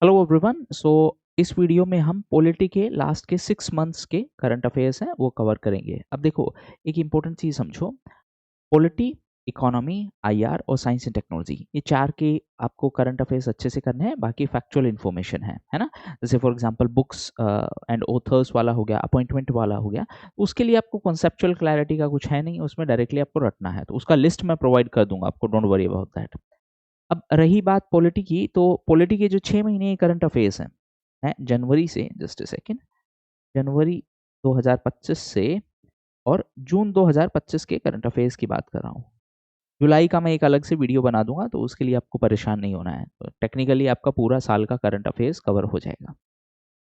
Hello everyone. इस video में हम पॉलिटी के लास्ट के 6 मंथ्स के करंट अफेयर्स हैं वो कवर करेंगे। अब देखो, एक इम्पोर्टेंट चीज़ समझो। पॉलिटी, इकोनॉमी, आईआर और साइंस एंड टेक्नोलॉजी, ये चार के आपको करंट अफेयर्स अच्छे से करने हैं। बाकी फैक्चुअल इन्फॉर्मेशन है ना। जैसे for example books and authors वाला हो गया, अपॉइंटमेंट वाला हो गया, तो उसके लिए आपको कॉन्सेप्चुअल क्लैरिटी का कुछ है नहीं, उसमें डायरेक्टली आपको रटना है। तो उसका लिस्ट मैं प्रोवाइड कर दूंगा आपको, डोंट वरी अबाउट दैट। अब रही बात पॉलिटी की, तो पॉलिटी के जो 6 महीने करंट अफेयर्स हैं जनवरी से, जस्ट अ सेकेंड, जनवरी 2025 से और जून 2025 के करंट अफेयर्स की बात कर रहा हूँ। जुलाई का मैं एक अलग से वीडियो बना दूंगा, तो उसके लिए आपको परेशान नहीं होना है। तो टेक्निकली आपका पूरा साल का करंट अफेयर्स कवर हो जाएगा।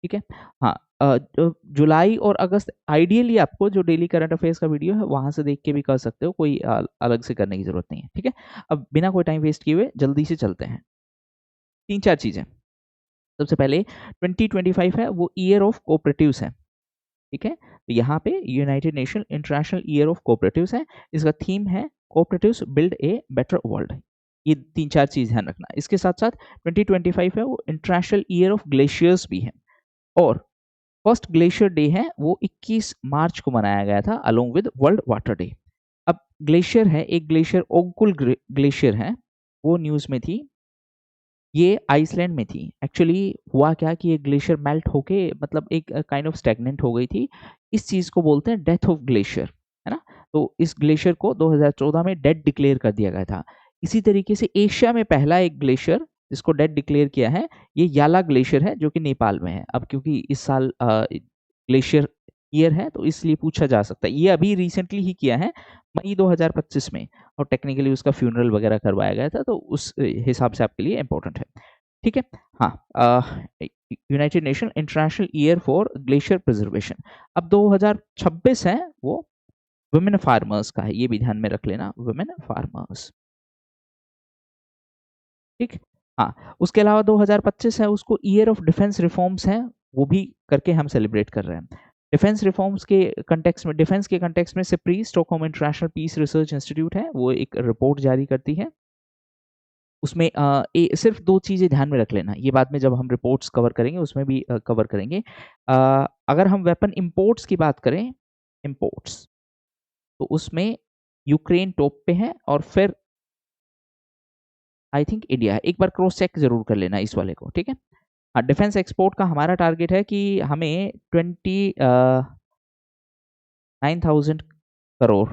ठीक है। हाँ, तो जुलाई और अगस्त आइडियली आपको जो डेली करंट अफेयर्स का वीडियो है वहां से देख के भी कर सकते हो, कोई अलग से करने की जरूरत नहीं है। ठीक है। अब बिना कोई टाइम वेस्ट किए हुए जल्दी से चलते हैं। तीन चार चीजें। सबसे पहले 2025 है, वो ईयर ऑफ कोऑपरेटिव्स है। ठीक है। तो यहाँ पे United nation international year of cooperatives है। इसका थीम है cooperatives build a better world. ये तीन चार चीज ध्यान रखना। इसके साथ साथ 2025 है, वो इंटरनेशनल ईयर ऑफ ग्लेशियर्स भी है। और फर्स्ट ग्लेशियर डे है, वो 21 मार्च को मनाया गया था along with world water day. अब ग्लेशियर है, एक ग्लेशियर ओगकुल ग्लेशियर है, वो न्यूज में थी। ये आइसलैंड में थी। एक्चुअली हुआ क्या कि ये ग्लेशियर मेल्ट होके मतलब एक काइंड ऑफ स्टैग्नेंट हो गई थी। इस चीज को बोलते हैं डेथ ऑफ ग्लेशियर, है ना। तो इस ग्लेशियर को 2014 में डेड डिक्लेयर कर दिया गया था। इसी तरीके से एशिया में पहला एक ग्लेशियर जिसको डेड डिक्लेयर किया है, ये याला ग्लेशियर है, जो कि नेपाल में है। अब क्योंकि इस साल ग्लेशियर ईयर है, तो इसलिए पूछा जा सकता है। ये अभी रिसेंटली ही किया है, मई 2025 में। और टेक्निकली उसका फ्यूनरल वगैरह करवाया गया था, तो उस हिसाब से आपके लिए इंपॉर्टेंट है। ठीक है। हाँ, United nation international year for glacier preservation. अब 2026 है, वो वुमेन फार्मर्स का है, ये भी ध्यान में रख लेना, वुमेन फार्मर्स। ठीक। हाँ, उसके अलावा 2025 है, उसको ईयर ऑफ डिफेंस रिफॉर्म्स है, वो भी करके हम सेलिब्रेट कर रहे हैं। डिफेंस रिफॉर्म्स के कंटेक्स में, डिफेंस के कंटेक्स में SIPRI, Stockholm International Peace Research Institute है, वो एक रिपोर्ट जारी करती है। उसमें सिर्फ दो चीजें ध्यान में रख लेना, ये बाद में जब हम रिपोर्ट्स कवर करेंगे उसमें भी कवर करेंगे। अगर हम वेपन इंपोर्ट्स की बात करें, इंपोर्ट्स, तो उसमें यूक्रेन टॉप पे है, और फिर आई थिंक इंडिया है। एक बार क्रॉस चेक जरूर कर लेना इस वाले को। ठीक है। हाँ, डिफेंस एक्सपोर्ट का हमारा टारगेट है कि हमें 29,000 करोड़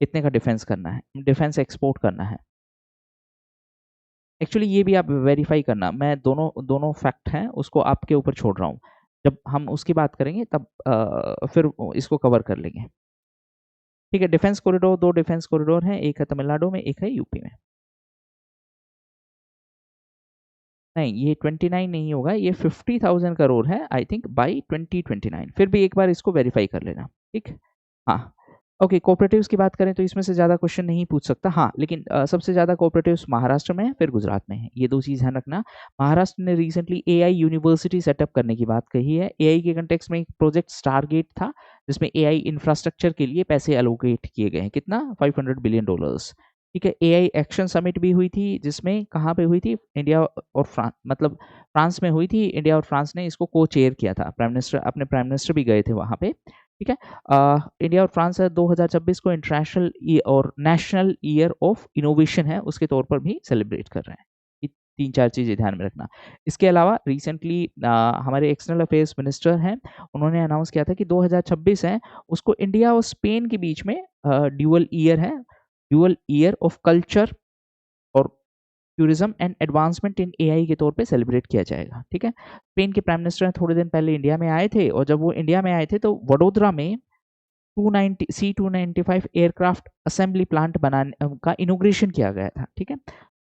इतने का डिफेंस करना है, डिफेंस एक्सपोर्ट करना है। एक्चुअली ये भी आप वेरीफाई करना, मैं दोनों दोनों फैक्ट हैं उसको आपके ऊपर छोड़ रहा हूँ। जब हम उसकी बात करेंगे तब फिर इसको कवर कर लेंगे। ठीक है। डिफेंस कॉरिडोर, दो डिफेंस कॉरिडोर हैं, एक है तमिलनाडु में, एक है यूपी में। नहीं, ये 29 नहीं होगा, ये 50,000 करोड़ है आई थिंक बाई 2029। फिर भी एक बार इसको वेरीफाई कर लेना। ठीक। हाँ। ओके, कोऑपरेटिव्स की बात करें तो इसमें से ज़्यादा क्वेश्चन नहीं पूछ सकता। हाँ, लेकिन सबसे ज़्यादा कोऑपरेटिव्स महाराष्ट्र में है, फिर गुजरात में है। ये दो चीज़ ध्यान रखना। महाराष्ट्र ने रिसेंटली एआई यूनिवर्सिटी सेटअप करने की बात कही है। एआई के कंटेक्स्ट में एक प्रोजेक्ट स्टारगेट था, जिसमें एआई इंफ्रास्ट्रक्चर के लिए पैसे एलोकेट किए गए हैं। कितना? $500 बिलियन। ठीक है। एआई एक्शन समिट भी हुई थी, जिसमें कहाँ पे हुई थी? इंडिया और फ्रांस, मतलब फ्रांस में हुई थी। इंडिया और फ्रांस ने इसको को चेयर किया था। प्राइम मिनिस्टर, अपने प्राइम मिनिस्टर भी गए थे वहाँ पे। ठीक है। इंडिया और फ्रांस 2026 को इंटरनेशनल और नेशनल ईयर ऑफ इनोवेशन है, उसके तौर पर भी सेलिब्रेट कर रहे हैं। ये तीन चार चीजें ध्यान में रखना। इसके अलावा रिसेंटली हमारे एक्सटर्नल अफेयर्स मिनिस्टर हैं, उन्होंने अनाउंस किया था कि 2026 है, उसको इंडिया और स्पेन के बीच में ड्यूअल ईयर है, ड्यूअल ईयर ऑफ कल्चर और tourism and advancement in AI के तौर पे सेलिब्रेट किया जाएगा। ठीक है। स्पेन के प्राइम मिनिस्टर थोड़े दिन पहले इंडिया में आए थे, और जब वो इंडिया में आए थे तो वडोदरा में 290 C295 एयरक्राफ्ट असेंबली प्लांट बनाने का इनोग्रेशन किया गया था। ठीक है।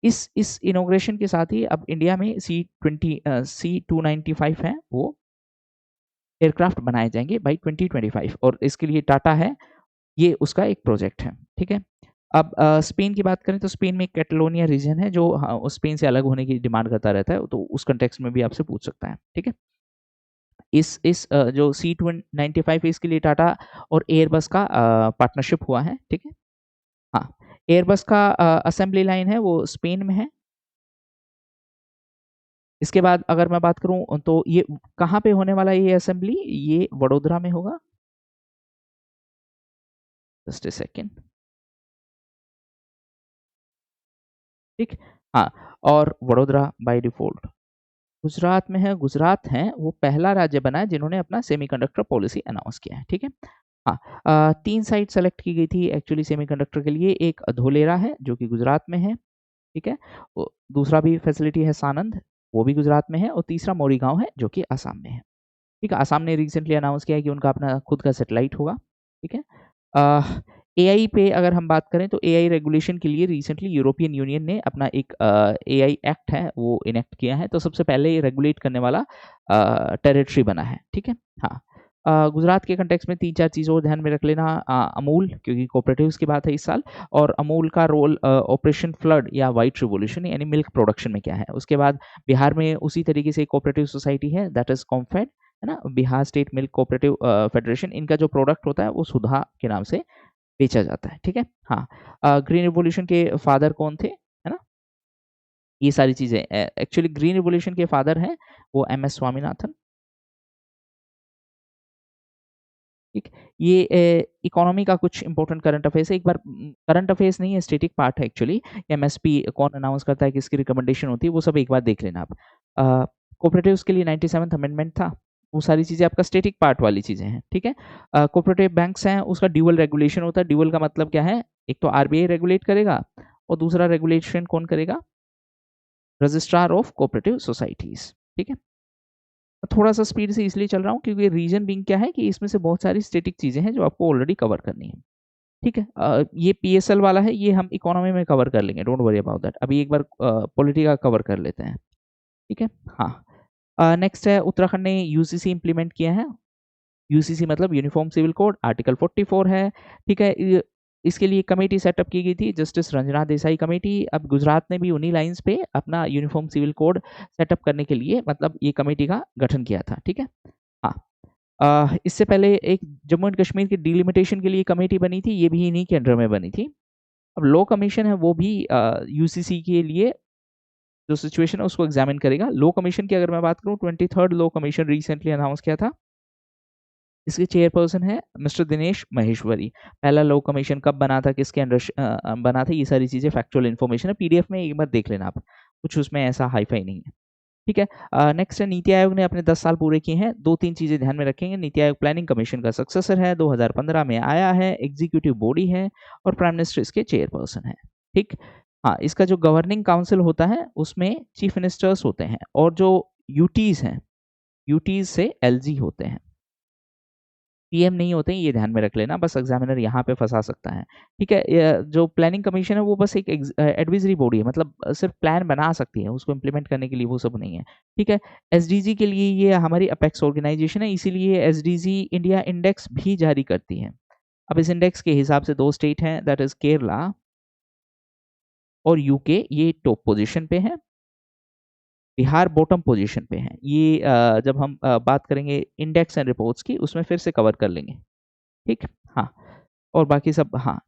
इस इनोग्रेशन के साथ ही अब इंडिया में C295 है, वो एयरक्राफ्ट बनाए जाएंगे बाई 2025, और इसके लिए टाटा है, ये उसका एक प्रोजेक्ट है। ठीक है। अब स्पेन की बात करें तो स्पेन में कैटलोनिया रीजन है, जो स्पेन से अलग होने की डिमांड करता रहता है, तो उस कंटेक्स्ट में भी आपसे पूछ सकता है। ठीक है। जो C295 है, इसके लिए टाटा और एयरबस का पार्टनरशिप हुआ है। ठीक है। हाँ, एयरबस का असेंबली लाइन है, वो स्पेन में है। इसके बाद अगर मैं बात करूं तो ये कहाँ पे होने वाला है ये असेंबली, ये वडोदरा में होगा। Just a second. ठीक। हाँ, और वडोदरा बाय डिफॉल्ट गुजरात में है। गुजरात है वो पहला राज्य बना है जिन्होंने अपना सेमीकंडक्टर पॉलिसी अनाउंस किया है। ठीक है। हाँ, 3 साइट सेलेक्ट की गई थी एक्चुअली सेमीकंडक्टर के लिए। एक धोलेरा है जो कि गुजरात में है। ठीक है। दूसरा भी फैसिलिटी है सानंद, वो भी गुजरात में है। और तीसरा मोरीगांव है जो कि असम में है। ठीक है। असम ने रिसेंटली अनाउंस किया है कि उनका अपना खुद का सैटेलाइट होगा। ठीक है। एआई पे अगर हम बात करें तो एआई रेगुलेशन के लिए रिसेंटली यूरोपियन यूनियन ने अपना एक एआई एक्ट है वो इनेक्ट किया है। तो सबसे पहले ये रेगुलेट करने वाला टेरिटरी बना है। ठीक है। हाँ, गुजरात के कंटेक्स्ट में 3-4 चीज़ और ध्यान में रख लेना। अमूल, क्योंकि कोऑपरेटिव्स की बात है इस साल, और अमूल का रोल ऑपरेशन फ्लड या व्हाइट रिवॉल्यूशन यानी मिल्क प्रोडक्शन में क्या है। उसके बाद बिहार में उसी तरीके से एक कोऑपरेटिव सोसाइटी है दैट इज कॉम्फेड, है ना, Bihar state milk cooperative federation. इनका जो प्रोडक्ट होता है वो सुधा के नाम से बेचा जाता है। ठीक है। हाँ, ग्रीन रिवॉल्यूशन के फादर कौन थे, है ना, ये सारी चीजें एक्चुअली ग्रीन रिवॉल्यूशन के फादर हैं वो एम एस स्वामीनाथन। ठीक। ये इकोनॉमी का कुछ इंपॉर्टेंट करंट अफेयर्स है। एक बार करंट अफेयर्स नहीं है, स्टैटिक पार्ट है एक्चुअली। एमएसपी कौन अनाउंस करता है, किसकी रिकमेंडेशन होती है, वो सब एक बार देख लेना आप। कोऑपरेटिव्स के लिए 97th अमेंडमेंट था। वो सारी चीज़ें आपका स्टैटिक पार्ट वाली चीज़ें हैं। ठीक है। कोऑपरेटिव बैंक्स हैं, उसका ड्यूअल रेगुलेशन होता है। ड्यूअल का मतलब क्या है, एक तो आरबीआई रेगुलेट करेगा और दूसरा रेगुलेशन कौन करेगा, रजिस्ट्रार ऑफ कोऑपरेटिव सोसाइटीज। ठीक है। थोड़ा सा स्पीड से इसलिए चल रहा हूँ क्योंकि रीजन बिंग क्या है कि इसमें से बहुत सारी स्टैटिक चीजें हैं जो आपको ऑलरेडी कवर करनी है। ठीक है। ये पीएसएल वाला है, ये हम इकोनॉमी में कवर कर लेंगे, डोंट वरी अबाउट दैट। अभी एक बार पॉलिटी का कवर कर लेते हैं। ठीक है। हाँ, नेक्स्ट है उत्तराखंड ने यूसीसी इंप्लीमेंट किया है। यूसीसी मतलब यूनिफॉर्म सिविल कोड, आर्टिकल 44 है। ठीक है। इसके लिए कमेटी सेटअप की गई थी, जस्टिस रंजना देसाई कमेटी। अब गुजरात ने भी उन्हीं लाइंस पे अपना यूनिफॉर्म सिविल कोड सेटअप करने के लिए मतलब ये कमेटी का गठन किया था। ठीक है। हाँ, इससे पहले एक जम्मू एंड कश्मीर की डिलिमिटेशन के लिए कमेटी बनी थी, ये भी इन्हीं के अंडर में बनी थी। अब लॉ कमीशन है वो भी यूसीसी के लिए जो सिचुएशन है उसको एग्जामिन करेगा। लॉ कमीशन की अगर मैं बात करूँ, 23rd law commission recently announce किया था। इसके चेयरपर्सन है मिस्टर दिनेश महेश्वरी। पहला लॉ कमीशन कब बना था, किसके अंडर बना था, ये सारी चीजें फैक्चुअल इन्फॉर्मेशन है, पीडीएफ में एक बार देख लेना आप, कुछ उसमें ऐसा हाईफाई नहीं है। ठीक है। नेक्स्ट है नीति आयोग ने अपने 10 साल पूरे किए हैं। 2-3 चीजें ध्यान में रखेंगे। नीति आयोग प्लानिंग कमीशन का सक्सेसर है, 2015 में आया है, एग्जीक्यूटिव बॉडी है और प्राइम मिनिस्टर इसके चेयरपर्सन है। ठीक। हाँ, इसका जो गवर्निंग काउंसिल होता है उसमें चीफ मिनिस्टर्स होते हैं और जो यूटीज हैं, यूटीज से एलजी होते हैं, पीएम नहीं होते हैं, ये ध्यान में रख लेना, बस एग्जामिनर यहाँ पे फंसा सकता है। ठीक है। जो प्लानिंग कमीशन है वो बस एक एडवाइजरी बॉडी है, मतलब सिर्फ प्लान बना सकती है, उसको इम्प्लीमेंट करने के लिए वो सब नहीं है। ठीक है। एसडीजी के लिए ये हमारी अपेक्स ऑर्गेनाइजेशन है, इसीलिए एसडीजी इंडिया इंडेक्स भी जारी करती है। अब इस इंडेक्स के हिसाब से 2 स्टेट हैं, दैट इज केरला और यूके, ये टॉप पोजिशन पे है। बिहार बॉटम पोजीशन पे है। ये जब हम बात करेंगे इंडेक्स एंड रिपोर्ट्स की उसमें फिर से कवर कर लेंगे। ठीक। हाँ, और बाकी सब। हाँ,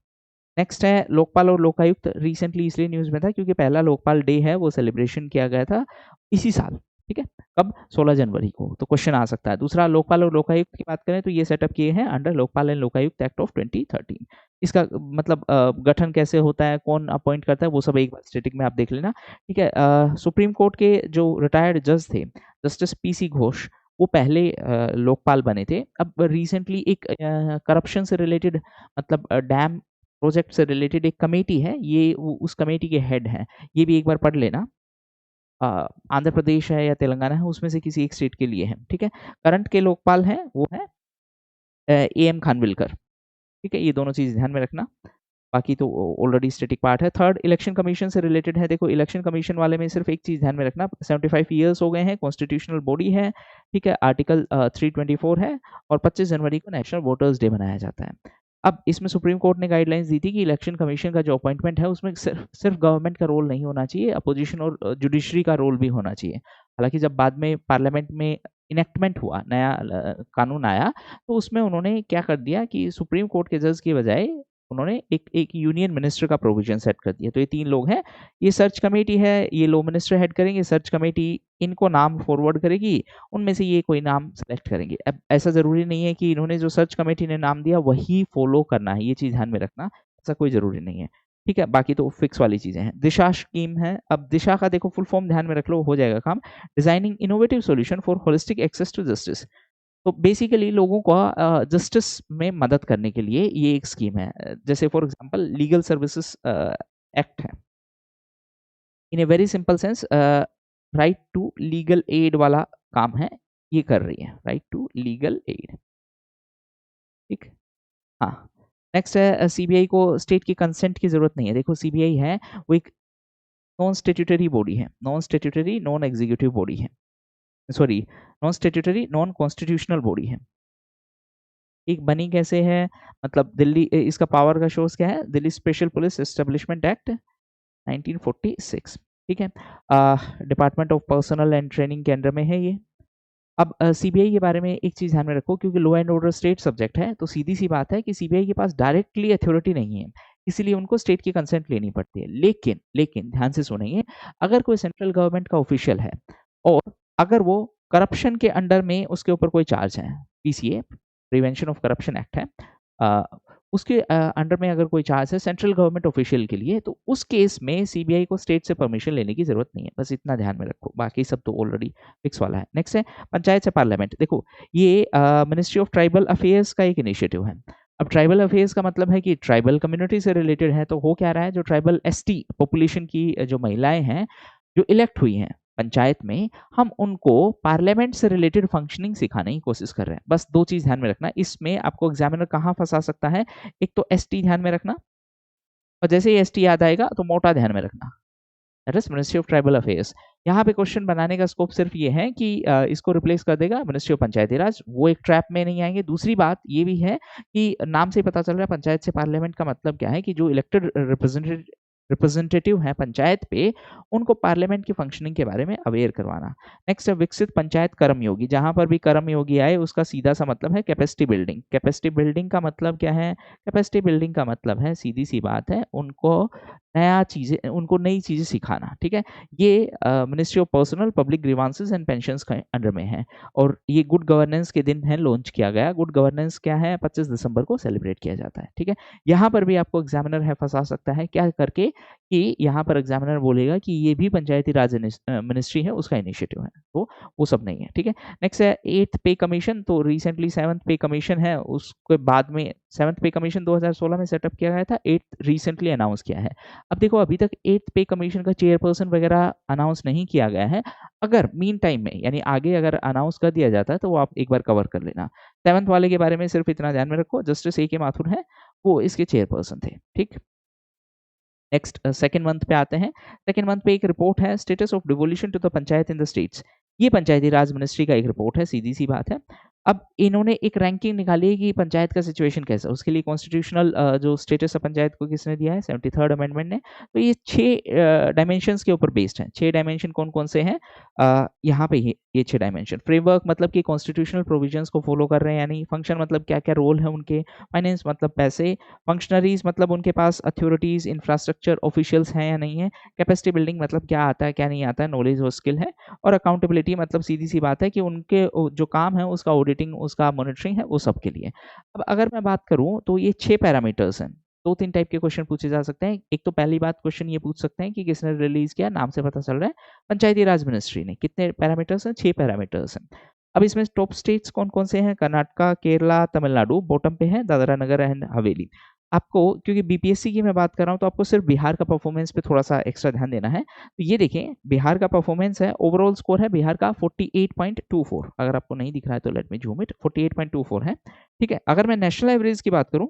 नेक्स्ट है लोकपाल और लोकायुक्त। रिसेंटली इसलिए न्यूज में था क्योंकि पहला लोकपाल डे है वो सेलिब्रेशन किया गया था इसी साल। ठीक है। कब, 16 जनवरी को, तो क्वेश्चन आ सकता है। दूसरा, लोकपाल और लोकायुक्त की बात करें तो ये सेटअप किए हैं under Lokpal and Lokayukta act of 2013। इसका मतलब गठन कैसे होता है, कौन अपॉइंट करता है, वो सब एक बार स्टेटिक में आप देख लेना। ठीक है। सुप्रीम कोर्ट के जो रिटायर्ड जज थे, जस्टिस पीसी घोष, वो पहले लोकपाल बने थे। अब रिसेंटली एक करप्शन से रिलेटेड मतलब डैम प्रोजेक्ट से रिलेटेड एक कमेटी है, ये उस कमेटी के हेड हैं। ये भी एक बार पढ़ लेना। आंध्र प्रदेश है या तेलंगाना है, उसमें से किसी एक स्टेट के लिए है। ठीक है। करंट के लोकपाल हैं वो है एएम खानविलकर। ठीक है। ये दोनों चीज ध्यान में रखना, बाकी तो ऑलरेडी स्टैटिक पार्ट है। थर्ड, इलेक्शन कमीशन से रिलेटेड है। देखो, इलेक्शन कमीशन वाले में सिर्फ एक चीज ध्यान में रखना, 75 ईयर्स हो गए हैं, कॉन्स्टिट्यूशनल बॉडी है। ठीक है। आर्टिकल 324 है और 25 जनवरी को नेशनल वोटर्स डे मनाया जाता है। अब इसमें सुप्रीम कोर्ट ने गाइडलाइंस दी थी कि इलेक्शन कमीशन का जो अपॉइंटमेंट है उसमें सिर्फ गवर्नमेंट का रोल नहीं होना चाहिए, अपोजिशन और जुडिशरी का रोल भी होना चाहिए। हालांकि जब बाद में पार्लियामेंट में इनेक्टमेंट हुआ, नया कानून आया, तो उसमें उन्होंने क्या कर दिया कि सुप्रीम कोर्ट के जज की बजाय उन्होंने एक यूनियन मिनिस्टर का प्रोविजन सेट कर दिया। तो ये 3 लोग हैं, ये सर्च कमेटी है, ये लॉ मिनिस्टर हेड करेंगे, सर्च कमेटी इनको नाम फॉरवर्ड करेगी, उनमें से ये कोई नाम सेलेक्ट करेंगे। अब ऐसा ज़रूरी नहीं है कि इन्होंने जो सर्च कमेटी ने नाम दिया वही फॉलो करना है, ये चीज़ ध्यान में रखना, ऐसा कोई ज़रूरी नहीं है, ठीक है? बाकी तो फिक्स वाली चीज़ें हैं। दिशा स्कीम है, अब दिशा का देखो फुल फॉर्म ध्यान में रख लो, हो जाएगा काम। Designing innovative solution for holistic access to justice. तो बेसिकली लोगों को जस्टिस में मदद करने के लिए ये एक स्कीम है। जैसे for example legal services act है। In a very simple sense right to legal aid वाला काम है, ये कर रही है, राइट टू लीगल एड, ठीक। हाँ, नेक्स्ट है सीबीआई को स्टेट की कंसेंट की जरूरत नहीं है। देखो सीबीआई है वो एक नॉन स्टेट्यूटरी बॉडी है, non statutory non executive body है, sorry non statutory non constitutional body है। एक बनी कैसे है, मतलब दिल्ली, इसका पावर का सोर्स क्या है, Delhi special police establishment act 1946, ठीक है। Department of personal and training के अंडर में है ये। अब सीबीआई के बारे में एक चीज ध्यान में रखो, क्योंकि law and order state subject है, तो सीधी सी बात है कि सीबीआई के पास डायरेक्टली अथॉरिटी नहीं है, इसीलिए उनको स्टेट की कंसेंट लेनी पड़ती है। लेकिन लेकिन ध्यान से सुनिए, अगर कोई सेंट्रल गवर्नमेंट का ऑफिशियल है और अगर वो करप्शन के अंडर में उसके ऊपर कोई चार्ज है, PCA prevention of corruption act है, अ, उसके अंडर में अगर कोई चार्ज है सेंट्रल गवर्नमेंट ऑफिशियल के लिए, तो उस केस में सीबीआई को स्टेट से परमिशन लेने की जरूरत नहीं है। बस इतना ध्यान में रखो, बाकी सब तो ऑलरेडी फिक्स वाला है। नेक्स्ट है पंचायत से पार्लियामेंट। देखो ये मिनिस्ट्री ऑफ ट्राइबल अफेयर्स का एक इनिशिएटिव है। अब ट्राइबल अफेयर्स का मतलब है कि ट्राइबल कम्युनिटी से रिलेटेड है, तो हो क्या रहा है, जो ट्राइबल एसटी पॉपुलेशन की जो महिलाएं हैं जो इलेक्ट हुई हैं पंचायत में, हम उनको पार्लियामेंट से रिलेटेड फंक्शनिंग सिखाने की कोशिश कर रहे हैं। बस 2 चीज ध्यान में रखना, इसमें आपको एग्जामिनर कहाँ फंसा सकता है, एक तो एसटी ध्यान में रखना, और जैसे ही एसटी याद आएगा तो मोटा ध्यान में रखना, that is ministry of tribal affairs. यहाँ पे क्वेश्चन बनाने का स्कोप सिर्फ ये है कि इसको रिप्लेस कर देगा मिनिस्ट्री ऑफ पंचायती राज, वो एक ट्रैप में नहीं आएंगे। दूसरी बात ये भी है कि नाम से ही पता चल रहा है पंचायत से पार्लियामेंट का मतलब क्या है, कि जो इलेक्टेड रिप्रेजेंटेटिव हैं पंचायत पे, उनको पार्लियामेंट की फंक्शनिंग के बारे में अवेयर करवाना। नेक्स्ट है विकसित पंचायत कर्मयोगी। जहां पर भी कर्मयोगी आए उसका सीधा सा मतलब है कैपेसिटी बिल्डिंग। कैपेसिटी बिल्डिंग का मतलब क्या है, कैपेसिटी बिल्डिंग का मतलब है सीधी सी बात है, उनको नई चीजें सिखाना, ठीक है। ये ministry of personnel public grievances and pensions के अंडर में है, और ये गुड गवर्नेंस के दिन है लॉन्च किया गया। गुड गवर्नेंस क्या है, 25 दिसंबर को सेलिब्रेट किया जाता है, ठीक है। यहाँ पर भी आपको एग्जामिनर है फंसा सकता है, क्या करके कि यहाँ पर एग्जामिनर बोलेगा कि ये भी पंचायती राज मिनिस्ट्री है, उसका इनिशिएटिव है, तो वो सब नहीं है, ठीक है। नेक्स्ट है 8th पे कमीशन। तो रिसेंटली 7th पे कमीशन है, उसके बाद में 7th पे कमीशन 2016 में सेटअप किया गया था, 8th रिसेंटली अनाउंस किया है। अब देखो अभी तक 8th पे कमीशन का चेयरपर्सन वगैरह अनाउंस नहीं किया गया है, अगर मीन टाइम में यानी आगे अगर अनाउंस कर दिया जाता है तो वो आप एक बार कवर कर लेना। 7th वाले के बारे में सिर्फ इतना ध्यान में रखो, जस्टिस ए के माथुर है, वो इसके चेयरपर्सन थे, ठीक। नेक्स्ट सेकंड मंथ पे आते हैं। सेकंड मंथ पे एक रिपोर्ट है, status of devolution to the panchayat in the states. ये पंचायती राज मिनिस्ट्री का एक रिपोर्ट है, सीधी सी बात है। अब इन्होंने एक रैंकिंग निकाली है कि पंचायत का सिचुएशन कैसा है, उसके लिए कॉन्स्टिट्यूशनल जो स्टेटस है पंचायत को किसने दिया है, 73rd अमेंडमेंट ने। तो ये 6 डायमेंशंस के ऊपर बेस्ड है। 6 डायमेंशन कौन कौन से हैं, यहाँ पे ये 6 डायमेंशन। फ्रेमवर्क मतलब कि कॉन्स्टिट्यूशनल प्रोविजंस को फॉलो कर रहे हैं या नहीं, फंक्शन मतलब क्या क्या रोल है उनके, फाइनेंस मतलब पैसे, फंक्शनरीज मतलब उनके पास अथॉरिटीज इंफ्रास्ट्रक्चर ऑफिशियल्स हैं या नहीं है, कैपेसिटी बिल्डिंग मतलब क्या आता है क्या नहीं आता है, नॉलेज और स्किल है, और अकाउंटेबिलिटी मतलब सीधी सी बात है कि उनके जो काम है उसका ऑडिटिंग उसका मॉनिटरिंग है वो सबके लिए। अब अगर मैं बात करूं तो ये 6 पैरामीटर्स हैं। 2-3 टाइप के क्वेश्चन पूछे जा सकते हैं। एक तो पहली बात क्वेश्चन ये पूछ सकते हैं कि किसने रिलीज किया, नाम से पता चल रहा है पंचायती राज मिनिस्ट्री ने। कितने पैरामीटर्स हैं, 6 पैरामीटर्स हैं। अब इसमें टॉप स्टेट्स कौन कौन से हैं, कर्नाटका, केरला, तमिलनाडु, बॉटम पे है दादरा नगर एंड हवेली। आपको क्योंकि बीपीएससी की मैं बात कर रहा हूँ तो आपको सिर्फ बिहार का परफॉर्मेंस पे थोड़ा सा एक्स्ट्रा ध्यान देना है। तो ये देखें बिहार का परफॉर्मेंस है, ओवरऑल स्कोर है बिहार का 48.24। अगर आपको नहीं दिख रहा है तो लेट मी जूम इट, 48.24 है, ठीक है। अगर मैं नेशनल एवरेज की बात करूं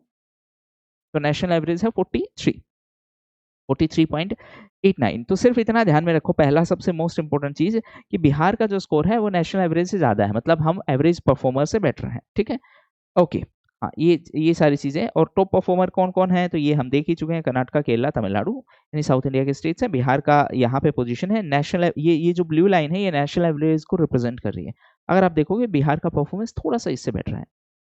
तो नेशनल एवरेज है 43.89। तो सिर्फ इतना ध्यान में रखो, पहला सबसे मोस्ट इंपोर्टेंट चीज कि बिहार का जो स्कोर है वो नेशनल एवरेज से ज्यादा है, मतलब हम एवरेज परफॉर्मर से बेटर हैं, ठीक है। ओके, हाँ ये सारी चीजें। और टॉप परफॉर्मर कौन कौन है तो ये हम देख ही चुके हैं, कर्नाटका, केरला, तमिलनाडु, यानी साउथ इंडिया के स्टेट्स हैं। बिहार का यहाँ पे पोजीशन है नेशनल, ये जो ब्लू लाइन है ये नेशनल एवरेज को रिप्रेजेंट कर रही है। अगर आप देखोगे बिहार का परफॉर्मेंस थोड़ा सा इससे बेटर है,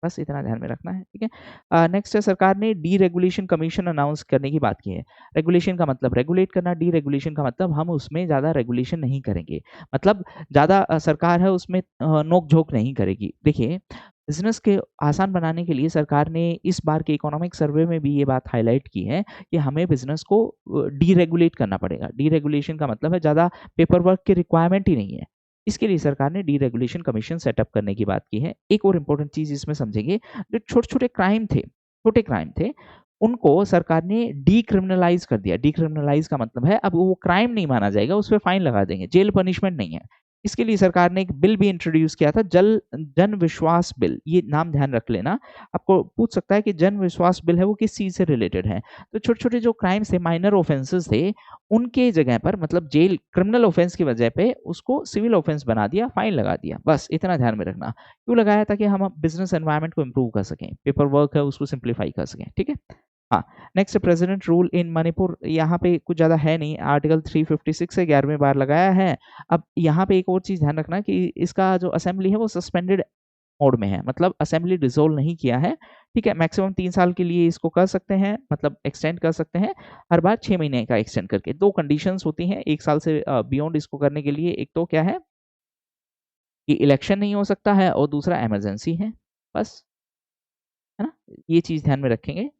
बस इतना ध्यान में रखना है, ठीक है। नेक्स्ट है, सरकार ने डीरेगुलेशन कमीशन अनाउंस करने की बात की है। रेगुलेशन का मतलब रेगुलेट करना, डीरेगुलेशन का मतलब हम उसमें ज़्यादा रेगुलेशन नहीं करेंगे। मतलब ज़्यादा सरकार है उसमें नोक-झोंक नहीं करेगी। देखिए, बिज़नेस के आसान बनाने के लिए सरकार ने इस बार के इकोनॉमिक सर्वे में भी ये बात हाइलाइट की है कि हमें बिज़नेस को डीरेगुलेट करना पड़ेगा। डीरेगुलेशन का मतलब है ज़्यादा पेपर वर्क की रिक्वायरमेंट ही नहीं है। इसके लिए सरकार ने डीरेगुलेशन कमीशन सेटअप करने की बात की है। एक और इम्पोर्टेंट चीज़ इसमें समझेंगे, जो छोटे-छोटे क्राइम थे, छोटे क्राइम थे, उनको सरकार ने डीक्रिमिनलाइज़ कर दिया। डीक्रिमिनलाइज़ का मतलब है अब वो क्राइम नहीं माना जाएगा, उस पे फाइन लगा देंगे, जेल पनिशमेंट नहीं है। इसके लिए सरकार ने एक बिल भी इंट्रोड्यूस किया था, जन विश्वास बिल। ये नाम ध्यान रख लेना। आपको पूछ सकता है कि जन विश्वास बिल है वो किस चीज़ से रिलेटेड है? तो छोटे-छोटे जो क्राइम्स थे, माइनर ऑफेंसेस थे, उनके जगह पर मतलब जेल क्रिमिनल ऑफेंस की वजह पे उसको सिविल ऑफेंस बना दिया, फाइन लगा दिया। बस इतना ध्यान में रखना। क्यों लगाया? ताकि हम बिज़नेस एनवायरनमेंट को इम्प्रूव कर सकें, पेपर वर्क है उसको सिम्प्लीफाई कर सकें, ठीक है? हाँ, next president rule in Manipur, यहाँ पे कुछ ज़्यादा है नहीं, आर्टिकल 356 से 11वीं बार लगाया है। अब यहाँ पे एक और चीज़ ध्यान रखना कि इसका जो असेंबली है वो सस्पेंडेड मोड में है, मतलब असेंबली डिसॉल्व नहीं किया है, ठीक है? मैक्सिमम 3 साल के लिए इसको कर सकते हैं, मतलब एक्सटेंड कर सकते हैं, हर बार 6 महीने का एक्सटेंड करके। 2 कंडीशंस होती हैं 1 साल से बियॉन्ड इसको करने के लिए, एक तो क्या है कि इलेक्शन नहीं हो सकता है और दूसरा इमरजेंसी है, बस, है ना? ये चीज़ ध्यान में रखेंगे।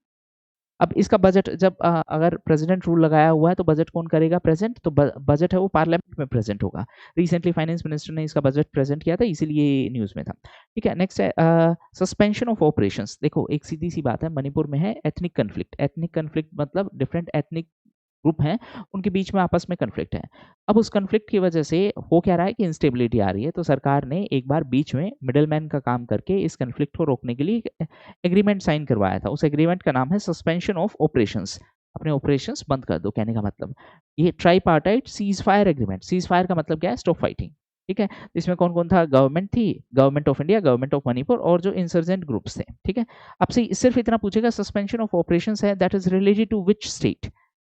अब इसका बजट जब अगर प्रेज़िडेंट रूल लगाया हुआ है तो बजट कौन करेगा प्रेज़ेंट? तो ब बजट है वो पार्लियामेंट में प्रेज़ेंट होगा। रिसेंटली फाइनेंस मिनिस्टर ने इसका बजट प्रेज़ेंट किया था इसीलिए न्यूज़ में था। ठीक है, नेक्स्ट है सस्पेंशन ऑफ ऑपरेशंस। देखो एक सीधी-सी बात है, मणिपुर में है एथनिक कॉन्फ्लिक्ट। एथनिक कॉन्फ्लिक्ट मतलब डिफरेंट एथनिक ग्रुप हैं, उनके बीच में आपस में कॉन्फ्लिक्ट है। अब उस कॉन्फ्लिक्ट की वजह से हो क्या रहा है कि इंस्टेबिलिटी आ रही है, तो सरकार ने एक बार बीच में मिडलमैन का काम करके इस कॉन्फ्लिक्ट को रोकने के लिए एक एग्रीमेंट साइन करवाया था। उस एग्रीमेंट का नाम है सस्पेंशन ऑफ ऑपरेशंस। अपने ऑपरेशंस बंद कर दो, कहने का मतलब। ये tripartite seize fire agreement. Seize fire का मतलब क्या है? Stop fighting. ठीक है? इसमें कौन-कौन था? गवर्नमेंट थी, government of India, government of Manipur और जो इंसर्जेंट ग्रुप्स थे। ठीक है? आपसे सिर्फ इतना पूछेगा सस्पेंशन ऑफ ऑपरेशंस है that is related to which state?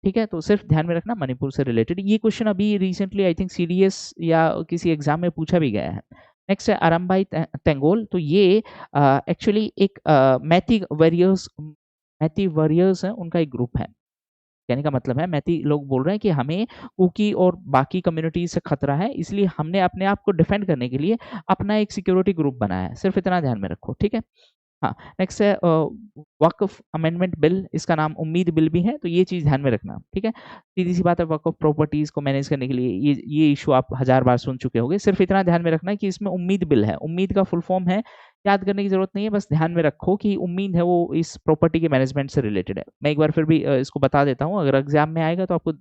ठीक है? तो सिर्फ ध्यान में रखना मणिपुर से रिलेटेड। ये क्वेश्चन अभी रिसेंटली आई थिंक सीडीएस या किसी एग्ज़ाम में पूछा भी गया है। नेक्स्ट है अरम्बाई तेंगोल। तो ये एक्चुअली एक मैती वॉरियर्स हैं, उनका एक ग्रुप है। कहने का मतलब है मैती लोग बोल रहे हैं कि हमें कुकी और बाकी कम्युनिटीज़ से खतरा है, इसलिए हमने अपने आप को डिफेंड करने के लिए अपना एक सिक्योरिटी ग्रुप बनाया है। सिर्फ इतना ध्यान में रखो, ठीक है? हाँ, नेक्स्ट है वक़्फ़ अमेंडमेंट बिल, इसका नाम उम्मीद बिल भी है, तो ये चीज़ ध्यान में रखना, ठीक है? सीधी-सी बात है, वक़्फ़ प्रॉपर्टीज़ को मैनेज करने के लिए ये इश्यू आप हज़ार बार सुन चुके होंगे। सिर्फ इतना ध्यान में रखना है कि इसमें उम्मीद बिल है। उम्मीद का फुल फॉर्म है, याद करने की ज़रूरत नहीं है, बस ध्यान में रखो कि उम्मीद है वो इस प्रॉपर्टी के मैनेजमेंट से रिलेटेड है। मैं एक बार फिर भी इसको बता देता हूँ, अगर एग्ज़ाम में आएगा तो आपको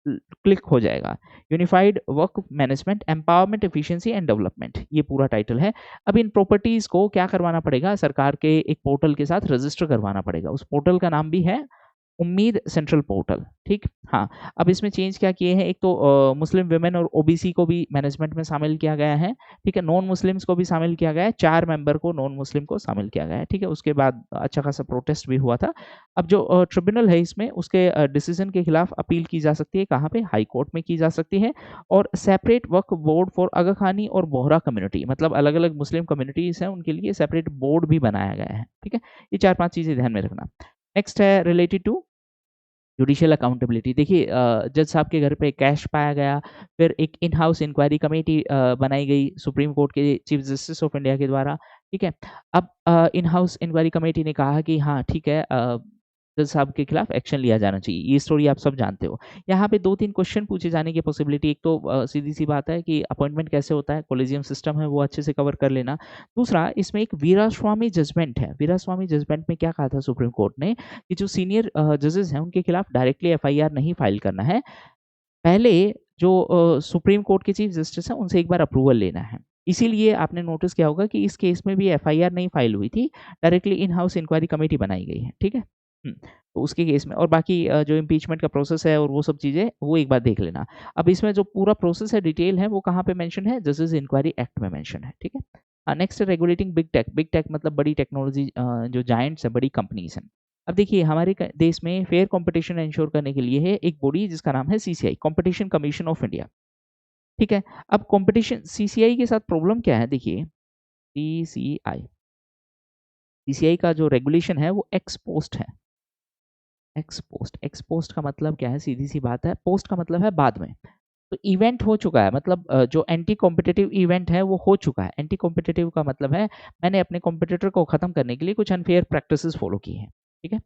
क्लिक हो जाएगा। Unified work management, empowerment, efficiency and development, ये पूरा टाइटल है। अब इन प्रॉपर्टीज़ को क्या करवाना पड़ेगा? सरकार के एक पोर्टल के साथ रजिस्टर करवाना पड़ेगा। उस पोर्टल का नाम भी है उम्मीद सेंट्रल पोर्टल, ठीक? हाँ, अब इसमें चेंज क्या किए हैं, एक तो मुस्लिम वुमेन और ओबीसी को भी मैनेजमेंट में शामिल किया गया है, ठीक है? नॉन मुस्लिम्स को भी शामिल किया गया है, 4 मेंबर को नॉन मुस्लिम को शामिल किया गया है, ठीक है? उसके बाद अच्छा खासा प्रोटेस्ट भी हुआ था। अब जो ट्रिब्यूनल है इसमें उसके डिसीज़न के खिलाफ अपील की जा सकती है, कहाँ पे? हाई कोर्ट में की जा सकती है और सेपरेट वक्फ बोर्ड फॉर अगा खानी और बोहरा कम्युनिटी, मतलब अलग-अलग मुस्लिम कम्युनिटीज़ हैं, उनके लिए सेपरेट बोर्ड भी बनाया गया है, ठीक है? ये 4-5 चीज़ें ध्यान में रखना। नेक्स्ट है रिलेटेड टू जुडिशियल अकाउंटेबिलिटी। देखिए जज साहब के घर पे कैश पाया गया, फिर एक इन हाउस इंक्वायरी कमेटी बनाई गई सुप्रीम कोर्ट के चीफ जस्टिस ऑफ इंडिया के द्वारा, ठीक है? अब इन हाउस इंक्वायरी कमेटी ने कहा कि हाँ, ठीक है, जज साहब के खिलाफ एक्शन लिया जाना चाहिए। ये स्टोरी आप सब जानते हो। यहाँ पे 2-3 क्वेश्चन पूछे जाने की पॉसिबिलिटी, एक तो सीधी-सी बात है कि अपॉइंटमेंट कैसे होता है, कॉलेजियम सिस्टम है, वो अच्छे से कवर कर लेना। दूसरा, इसमें एक वीरास्वामी जजमेंट है। वीरास्वामी जजमेंट में क्या कहा था सुप्रीम कोर्ट ने कि जो सीनियर जजेस हैं उनके खिलाफ डायरेक्टली एफआईआर नहीं फाइल करना है। पहले जो सुप्रीम कोर्ट के चीफ जस्टिस हैं उनसे एक बार अप्रूवल लेना है। इसीलिए आपने नोटिस किया होगा कि इस केस में भी एफआईआर नहीं फाइल हुई थी, directly in house inquiry committee बनाई गई है, ठीक है? तो उसके केस में और बाकी जो इम्पीचमेंट का प्रोसेस है और वो सब चीज़ें वो एक बार देख लेना। अब इसमें जो पूरा प्रोसेस है, डिटेल है, वो कहाँ पे मेंशन है? जजेस इंक्वायरी एक्ट में मेंशन है, ठीक है? नेक्स्ट है regulating big tech. Big tech मतलब बड़ी टेक्नोलॉजी जो जायंट्स हैं, बड़ी कंपनीज़ हैं। अब देखिए हमारे देश में फेयर कंपटीशन इंश्योर करने के लिए है एक बॉडी जिसका नाम है CCI, competition commission of India, ठीक है? अब कंपटीशन सीसीआई के साथ प्रॉब्लम क्या है? देखिए सीसीआई सीसीआई का जो रेगुलेशन है वो एक्स पोस्ट है। एक्स पोस्ट का मतलब क्या है? सीधी सी बात है, पोस्ट का मतलब है बाद में। तो इवेंट हो चुका है, मतलब जो एंटी कॉम्पिटिटिव इवेंट है वो हो चुका है। एंटी कॉम्पिटिटिव का मतलब है मैंने अपने कॉम्पिटिटर को खत्म करने के लिए कुछ अनफेयर प्रैक्टिसेस फॉलो की हैं, ठीक है।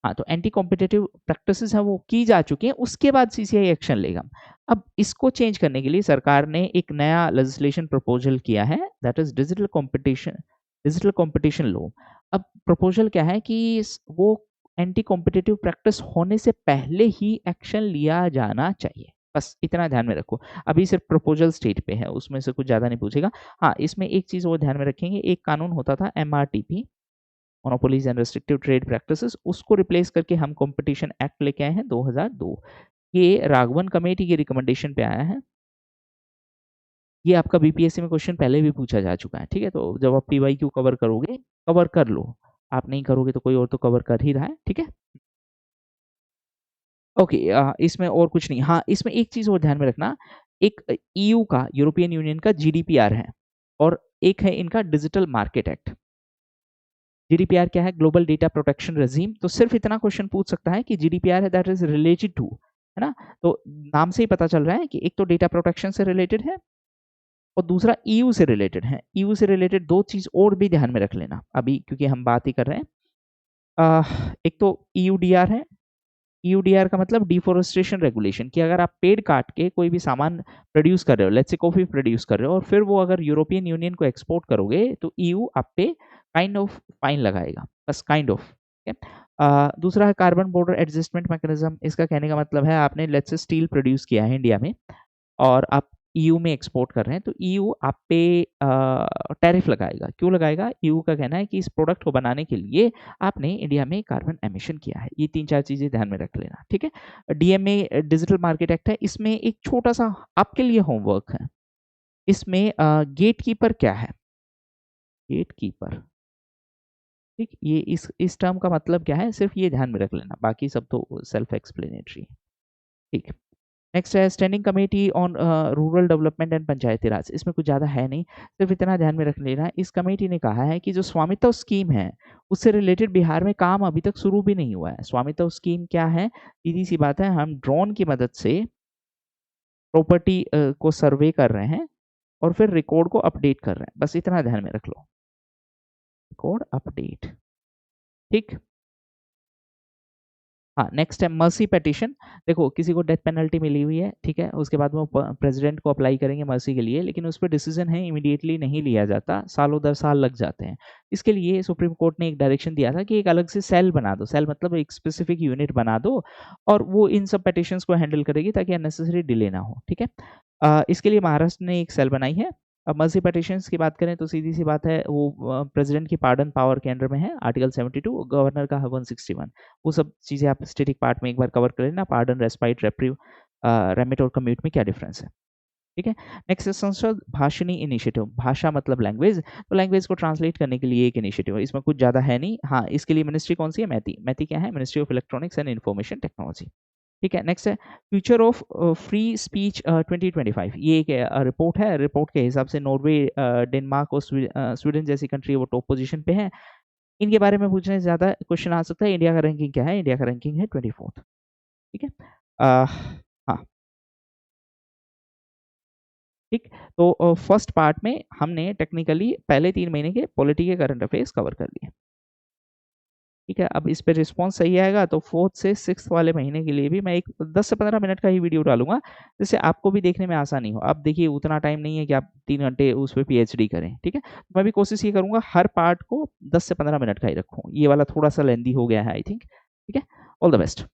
हाँ, तो एंटी कॉम्पिटिटिव प्रैक्टिसेस हैं वो की जा चुकी हैं, उसके बाद सीसीआई एक्शन लेगा। अब इसको चेंज करने के लिए सरकार ने एक नया लेजिस्लेशन प्रपोजल किया है, that is digital competition law. अब प्रपोजल क्या है कि वो एंटी कॉम्पिटिटिव प्रैक्टिस होने से पहले ही एक्शन लिया जाना चाहिए, बस इतना ध्यान में रखो। अभी सिर्फ प्रपोजल स्टेज पे है, उसमें से कुछ ज़्यादा नहीं पूछेगा। हाँ, इसमें एक चीज़ और ध्यान में रखेंगे, एक कानून होता था MRTP, monopolies and restrictive trade practices, उसको रिप्लेस करके हम कॉम्पिटिशन एक्ट लेके आए हैं 2002। ये राघवन कमेटी की रिकमेंडेशन पे आया है। ये आपका बीपीएससी में क्वेश्चन पहले भी पूछा जा चुका है, ठीक है। तो जब आप पीवाईक्यू कवर करोगे, कवर कर लो, आप नहीं करोगे तो कोई और तो कवर कर ही रहा है, ठीक है। ओके, इसमें और कुछ नहीं। हाँ, इसमें एक चीज़ और ध्यान में रखना, एक ईयू का, यूरोपियन यूनियन का जीडीपीआर है और एक है इनका डिजिटल मार्केट एक्ट। जीडीपीआर क्या है? Global data protection regime. तो सिर्फ इतना क्वेश्चन पूछ सकता है कि जीडीपीआर है दैट इज रिलेटेड टू, है ना। तो नाम से ही पता चल रहा है कि एक तो डेटा प्रोटेक्शन से रिलेटेड है और दूसरा ईयू से रिलेटेड है। ईयू से रिलेटेड दो चीज और भी ध्यान में रख लेना अभी, क्योंकि हम बात ही कर रहे हैं। एक तो ईयूडीआर है। ईयूडीआर का मतलब डिफोरेस्टेशन रेगुलेशन, कि अगर आप पेड़ काट के कोई भी सामान प्रोड्यूस कर रहे हो, लेट्स से कॉफी प्रोड्यूस कर रहे हो और फिर वो अगर यूरोपियन यूनियन को एक्सपोर्ट करोगे तो ईयू आप पे काइंड ऑफ फाइन लगाएगा, बस काइंड ऑफ, ठीक है। दूसरा है कार्बन बॉर्डर एडजस्टमेंट मैकेनिज्म। इसका कहने का मतलब है आपने लेट्स से स्टील प्रोड्यूस किया है इंडिया में और आप ईयू में एक्सपोर्ट कर रहे हैं, तो ईयू आप पे टैरिफ लगाएगा। क्यों लगाएगा? ईयू का कहना है कि इस प्रोडक्ट को बनाने के लिए आपने इंडिया में कार्बन एमिशन किया है। ये 3-4 चीज़ें ध्यान में रख लेना, ठीक है। डीएमए डिजिटल मार्केट एक्ट है, इसमें एक छोटा-सा आपके लिए होमवर्क है। इसमें गेटकीपर क्या है? गेटकीपर, ठीक, ये इस टर्म का मतलब क्या है? सिर्फ ये ध्यान में रख लेना, बाकी सब तो सेल्फ एक्सप्लेनेटरी है, ठीक। नेक्स्ट है standing committee on rural development and Panchayati Raj. इसमें कुछ ज़्यादा है नहीं, सिर्फ इतना ध्यान में रख लेना, इस कमेटी ने कहा है कि जो स्वामित्व स्कीम है उससे रिलेटेड बिहार में काम अभी तक शुरू भी नहीं हुआ है। स्वामित्व स्कीम क्या है? सीधी सी बात है, हम ड्रोन की मदद से प्रॉपर्टी को सर्वे कर रहे हैं और फिर रिकॉर्ड को अपडेट कर रहे हैं, बस इतना ध्यान में रख लो, रिकॉर्ड अपडेट, ठीक। हाँ, नेक्स्ट है मर्सी पेटिशन। देखो, किसी को डेथ पेनल्टी मिली हुई है, ठीक है, उसके बाद वो प्रेसिडेंट को अप्लाई करेंगे मर्सी के लिए, लेकिन उस पर डिसीजन है इमीडिएटली नहीं लिया जाता, सालों दर साल लग जाते हैं। इसके लिए सुप्रीम कोर्ट ने एक डायरेक्शन दिया था कि एक अलग से सेल बना दो, सेल मतलब एक स्पेसिफिक यूनिट बना दो और वो इन सब पेटिशंस को हैंडल करेगी ताकि अननेसेसरी डिले ना हो, ठीक है। इसके लिए महाराष्ट्र ने एक सेल बनाई है। अब मर्सी पेटिशंस की बात करें तो सीधी सी बात है, वो प्रेसिडेंट की पार्डन पावर के अंडर में है, आर्टिकल 72, गवर्नर का है 161। वो सब चीज़ें आप स्टैटिक पार्ट में एक बार कवर कर लेना, पार्डन, रेस्पाइट, रेप्रिव, रेमिट और कम्यूट में क्या डिफरेंस है, ठीक है। नेक्स्ट है संसद भाषणी इनिशिएटिव। भाषा मतलब लैंग्वेज, तो लैंग्वेज को ट्रांसलेट करने के लिए एक इनिशिएटिव है, इसमें कुछ ज़्यादा है नहीं। हाँ, इसके लिए मिनिस्ट्री कौन सी है? मैती। मैती क्या है? Ministry of electronics and information technology, ठीक है। नेक्स्ट है फ्यूचर ऑफ फ्री स्पीच 2025। ये एक रिपोर्ट है, रिपोर्ट के हिसाब से नॉर्वे, डेनमार्क और स्वीडन जैसी कंट्री वो टॉप पोजीशन पे है। इनके बारे में पूछने से ज़्यादा क्वेश्चन आ सकता है। इंडिया का रैंकिंग क्या है? इंडिया का रैंकिंग है 24th, ठीक है। हाँ, ठीक। तो फर्स्ट पार्ट में हमने टेक्निकली पहले 3 महीने के पॉलिटी के करंट अफेयर्स कवर कर लिए, ठीक है। अब इस पे रिस्पॉन्स सही आएगा तो 4th से 6th वाले महीने के लिए भी मैं एक 10 से 15 मिनट का ही वीडियो डालूँगा, जिससे आपको भी देखने में आसानी हो। अब देखिए, उतना टाइम नहीं है कि आप 3 घंटे उस पे पीएचडी करें, ठीक है। मैं भी कोशिश ये करूँगा हर पार्ट को 10 से 15 मिनट का ही रखूँ। ये वाला थोड़ा-सा लेंदी हो गया है आई थिंक, ठीक है। All the best.